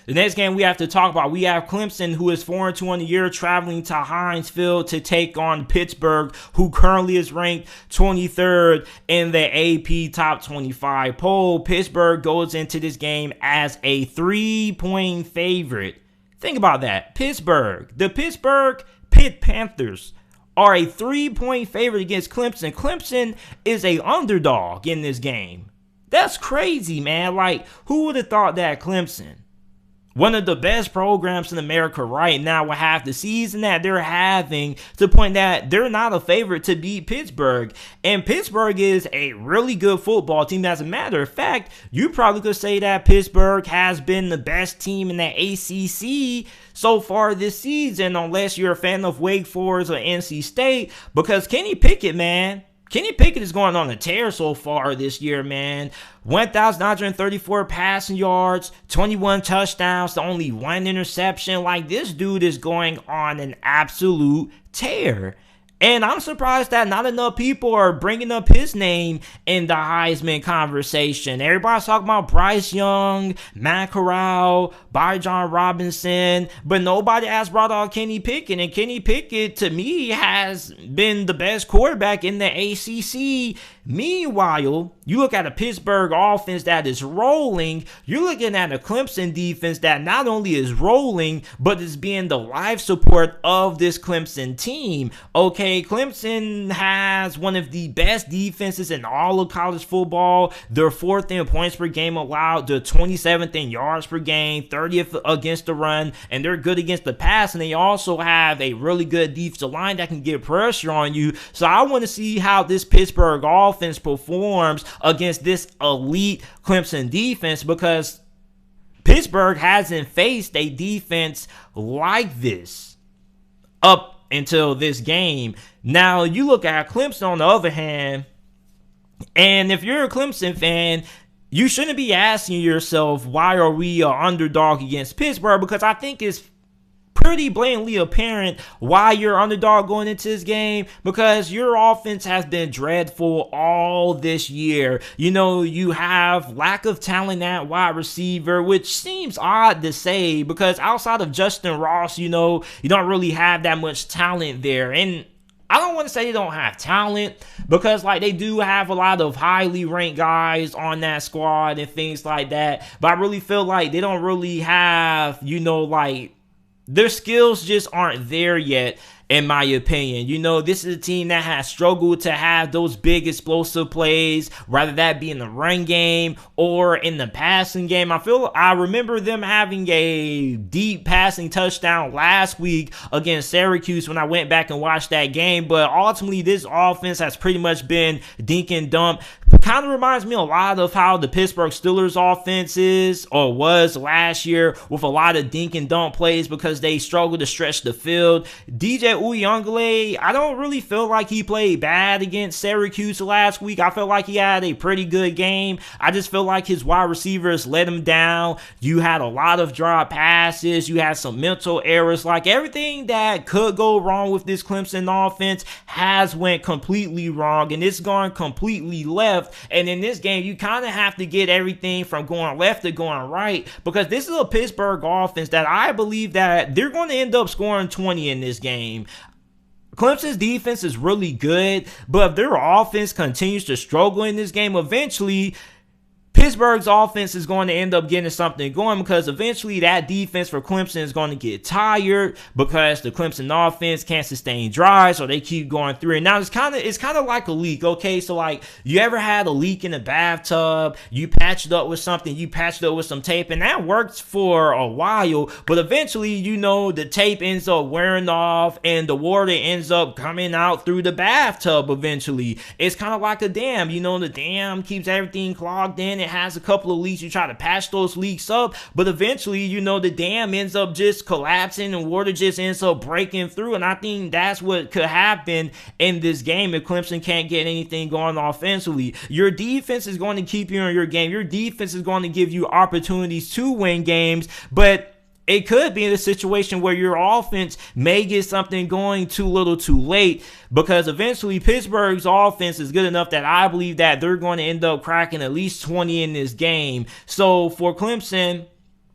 The next game we have to talk about, we have Clemson, who is 4-2 on the year, traveling to Heinz Field to take on Pittsburgh, who currently is ranked 23rd in the AP Top 25 poll. Pittsburgh goes into this game as a 3-point favorite. Think about that. The Pittsburgh Pitt Panthers are a 3-point favorite against Clemson. Clemson is a underdog in this game. That's crazy, man. Like, who would have thought that Clemson, one of the best programs in America right now, will have the season that they're having, to the point that they're not a favorite to beat Pittsburgh. And Pittsburgh is a really good football team. As a matter of fact, you probably could say that Pittsburgh has been the best team in the ACC so far this season, unless you're a fan of Wake Forest or NC State, because Kenny Pickett is going on a tear so far this year, man. 1,934 passing yards, 21 touchdowns to only 1 interception. Like, this dude is going on an absolute tear. And I'm surprised that not enough people are bringing up his name in the Heisman conversation. Everybody's talking about Bryce Young, Matt Corral, Bijan Robinson, but nobody has brought out Kenny Pickett. And Kenny Pickett, to me, has been the best quarterback in the ACC. Meanwhile, you look at a Pittsburgh offense that is rolling. You're looking at a Clemson defense that not only is rolling, but is being the life support of this Clemson team. Okay, Clemson has one of the best defenses in all of college football. They're 4th in points per game allowed. They're 27th in yards per game, 30th against the run, and they're good against the pass. And they also have a really good defensive line that can get pressure on you. So I want to see how this Pittsburgh offense performs against this elite Clemson defense, because Pittsburgh hasn't faced a defense like this up until this game. Now, you look at Clemson on the other hand, and if you're a Clemson fan, you shouldn't be asking yourself, why are we an underdog against Pittsburgh? Because I think it's pretty blatantly apparent why you're underdog going into this game, because your offense has been dreadful all this year. You know, you have lack of talent at wide receiver, which seems odd to say, because outside of Justin Ross, you know, you don't really have that much talent there. And I don't want to say they don't have talent, because like they do have a lot of highly ranked guys on that squad and things like that. But I really feel like they don't really have, you know, like, their skills just aren't there yet, in my opinion. You know, this is a team that has struggled to have those big explosive plays, whether that be in the run game or in the passing game. I remember them having a deep passing touchdown last week against Syracuse when I went back and watched that game. But ultimately, this offense has pretty much been dink and dump. Kind of reminds me a lot of how the Pittsburgh Steelers offense is, or was last year, with a lot of dink and dump plays because they struggled to stretch the field. DJ Uyunglele, I don't really feel like he played bad against Syracuse last week. I felt like he had a pretty good game. I just feel like his wide receivers let him down. You had a lot of drop passes. You had some mental errors. Like, everything that could go wrong with this Clemson offense has went completely wrong, and it's gone completely left. And in this game, you kind of have to get everything from going left to going right, because this is a Pittsburgh offense that I believe that they're going to end up scoring 20 in this game. Clemson's defense is really good, but if their offense continues to struggle in this game, eventually Pittsburgh's offense is going to end up getting something going, because eventually that defense for Clemson is going to get tired, because the Clemson offense can't sustain drives, so they keep going through it. Now, it's kind of like a leak, okay? So, like, you ever had a leak in the bathtub, you patch it up with something, you patched it up with some tape, and that works for a while, but eventually, you know, the tape ends up wearing off, and the water ends up coming out through the bathtub eventually. It's kind of like a dam, you know, the dam keeps everything clogged in. It has a couple of leaks. You try to patch those leaks up, but eventually, you know, the dam ends up just collapsing and water just ends up breaking through. And I think that's what could happen in this game if Clemson can't get anything going offensively. Your defense is going to keep you in your game. Your defense is going to give you opportunities to win games, but it could be in a situation where your offense may get something going too little too late, because eventually Pittsburgh's offense is good enough that I believe that they're going to end up cracking at least 20 in this game. So for Clemson,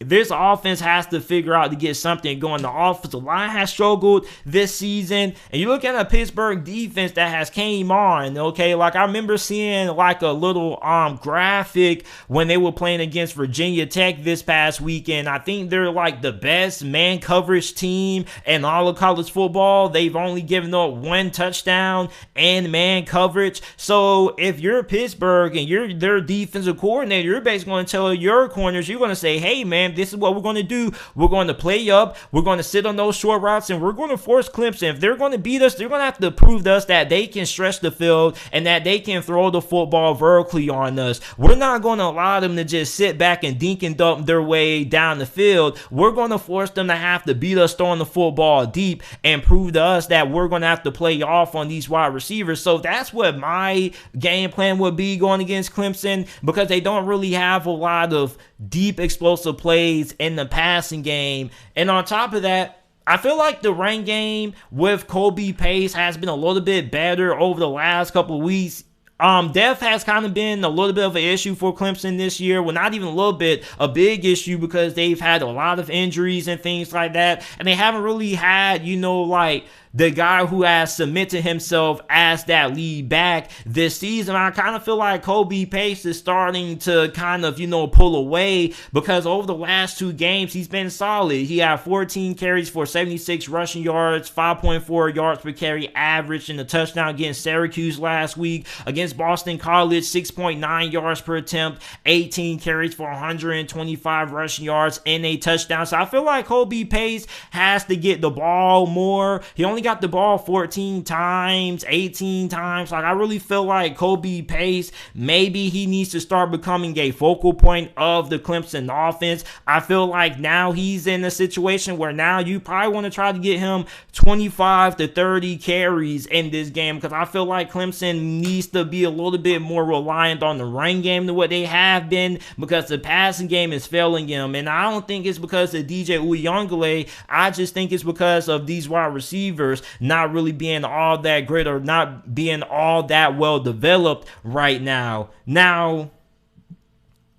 this offense has to figure out to get something going. The offensive line has struggled this season. And you look at a Pittsburgh defense that has came on, okay? Like, I remember seeing like a little graphic when they were playing against Virginia Tech this past weekend. I think they're like the best man coverage team in all of college football. They've only given up 1 touchdown and man coverage. So if you're Pittsburgh and you're their defensive coordinator, you're basically going to tell your corners, you're going to say, hey, man, this is what we're going to do. We're going to play up. We're going to sit on those short routes, and we're going to force Clemson. If they're going to beat us, they're going to have to prove to us that they can stretch the field and that they can throw the football vertically on us. We're not going to allow them to just sit back and dink and dump their way down the field. We're going to force them to have to beat us throwing the football deep and prove to us that we're going to have to play off on these wide receivers. So that's what my game plan would be going against Clemson, because they don't really have a lot of deep explosive plays in the passing game. And on top of that, I feel like the run game with Kobe Pace has been a little bit better over the last couple of weeks. Depth has kind of been a little bit of an issue for Clemson this year. Well, not even a little bit, a big issue, because they've had a lot of injuries and things like that. And they haven't really had, like the guy who has cemented himself as that lead back this season. I kind of feel like Kobe Pace is starting to kind of, pull away, because over the last 2 games, he's been solid. He had 14 carries for 76 rushing yards, 5.4 yards per carry average, and a touchdown against Syracuse last week. Against Boston College, 6.9 yards per attempt, 18 carries for 125 rushing yards, and a touchdown. So I feel like Kobe Pace has to get the ball more. He only got the ball 14 times, 18 times. Like, I really feel like Kobe Pace, maybe he needs to start becoming a focal point of the Clemson offense. I feel like now he's in a situation where now you probably want to try to get him 25 to 30 carries in this game, because I feel like Clemson needs to be a little bit more reliant on the run game than what they have been, because the passing game is failing them. And I don't think it's because of DJ Uyunglele. I just think it's because of these wide receivers not really being all that great, or not being all that well developed right now. Now,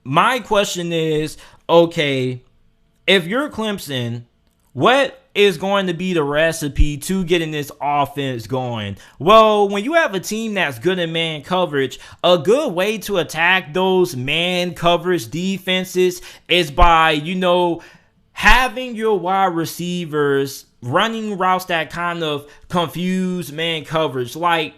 my question is, okay, if you're Clemson, what is going to be the recipe to getting this offense going? Well, when you have a team that's good in man coverage, a good way to attack those man coverage defenses is by, having your wide receivers running routes that kind of confuse man coverage. Like,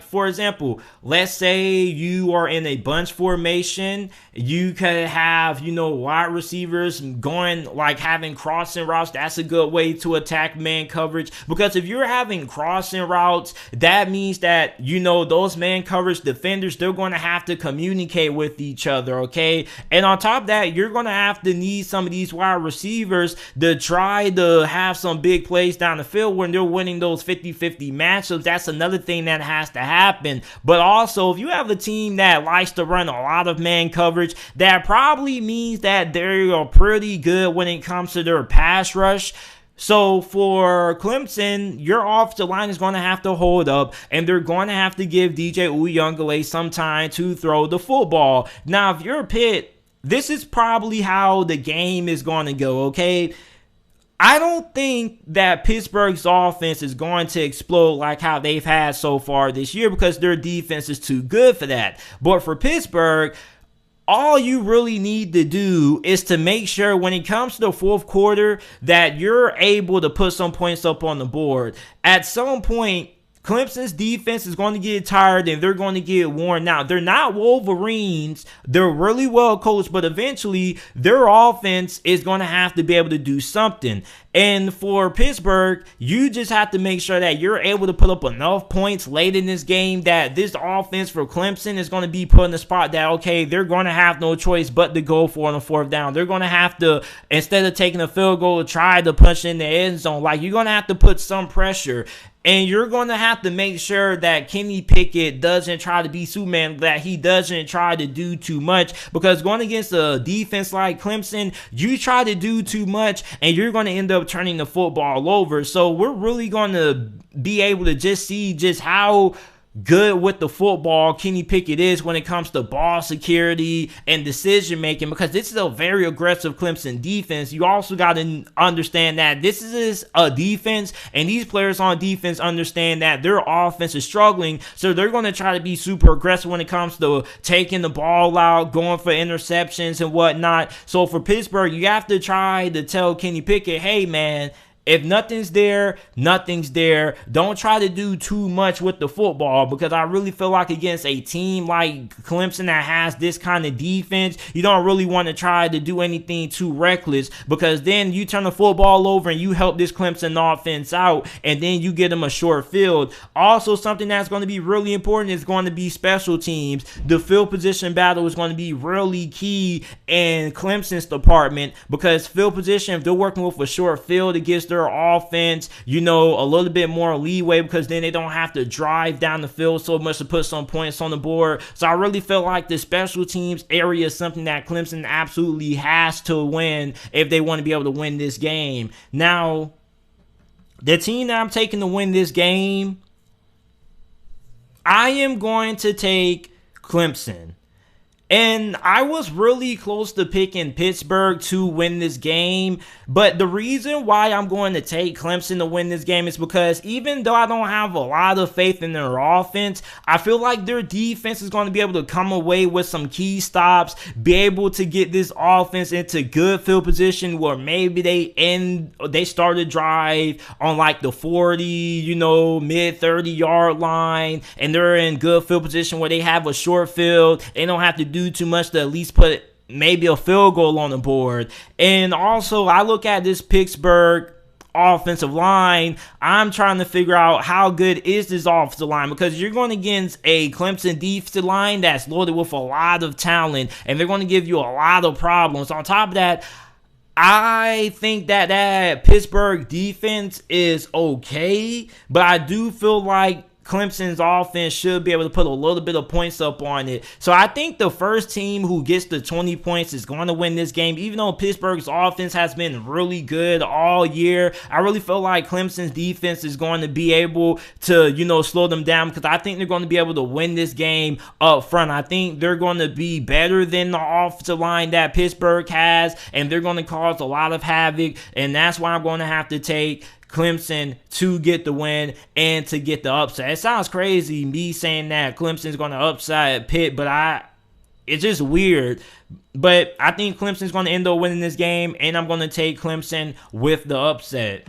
for example, let's say you are in a bunch formation. You could have, wide receivers going, like, having crossing routes. That's a good way to attack man coverage, because if you're having crossing routes, that means that, those man coverage defenders, they're going to have to communicate with each other, okay? And on top of that, you're going to have to need some of these wide receivers to try to have some big plays down the field when they're winning those 50-50 matchups. That's another thing that has to happen. But also, if you have a team that likes to run a lot of man coverage, that probably means that they are pretty good when it comes to their pass rush. So for Clemson, your offensive line is going to have to hold up, and they're going to have to give DJ Uyunglele some time to throw the football. Now, if you're Pitt, this is probably how the game is going to go, okay? I don't think that Pittsburgh's offense is going to explode like how they've had so far this year, because their defense is too good for that. But for Pittsburgh, all you really need to do is to make sure when it comes to the fourth quarter that you're able to put some points up on the board. At some point, Clemson's defense is going to get tired and they're going to get worn out. They're not Wolverines. They're really well coached, but eventually their offense is going to have to be able to do something. And for Pittsburgh, you just have to make sure that you're able to put up enough points late in this game that this offense for Clemson is going to be put in the spot that, okay, they're going to have no choice but to go for on the fourth down. They're going to have to, instead of taking a field goal, try to punch in the end zone. Like, you're going to have to put some pressure. And you're going to have to make sure that Kenny Pickett doesn't try to be Superman, that he doesn't try to do too much. Because going against a defense like Clemson, you try to do too much and you're going to end up turning the football over. So we're really going to be able to just see just how good with the football Kenny Pickett is when it comes to ball security and decision making, because this is a very aggressive Clemson defense. You also got to understand that this is a defense, and these players on defense understand that their offense is struggling, so they're going to try to be super aggressive when it comes to taking the ball out, going for interceptions and whatnot. So for Pittsburgh, you have to try to tell Kenny Pickett, hey man, if nothing's there, nothing's there. Don't try to do too much with the football, because I really feel like against a team like Clemson that has this kind of defense, you don't really want to try to do anything too reckless, because then you turn the football over and you help this Clemson offense out, and then you get them a short field. Also, something that's going to be really important is going to be special teams. The field position battle is going to be really key in Clemson's department, because field position, if they're working with a short field, it gives their offense, a little bit more leeway, because then they don't have to drive down the field so much to put some points on the board. So I really feel like the special teams area is something that Clemson absolutely has to win if they want to be able to win this game. Now, the team that I'm taking to win this game, I am going to take Clemson. And I was really close to picking Pittsburgh to win this game. But the reason why I'm going to take Clemson to win this game is because even though I don't have a lot of faith in their offense, I feel like their defense is going to be able to come away with some key stops, be able to get this offense into good field position where maybe they start a drive on like the 40, mid 30 yard line, and they're in good field position where they have a short field. They don't have to do too much to at least put maybe a field goal on the board. And also, I look at this Pittsburgh offensive line. I'm trying to figure out how good is this offensive line, because you're going against a Clemson defensive line that's loaded with a lot of talent, and they're going to give you a lot of problems. On top of that, I think that Pittsburgh defense is okay, but I do feel like Clemson's offense should be able to put a little bit of points up on it. So I think the first team who gets the 20 points is going to win this game. Even though Pittsburgh's offense has been really good all year, I really feel like Clemson's defense is going to be able to, slow them down, because I think they're going to be able to win this game up front. I think they're going to be better than the offensive line that Pittsburgh has, and they're going to cause a lot of havoc, and that's why I'm going to have to take Clemson to get the win and to get the upset. It sounds crazy me saying that Clemson's going to upset Pitt, but it's just weird. But I think Clemson's going to end up winning this game, and I'm going to take Clemson with the upset.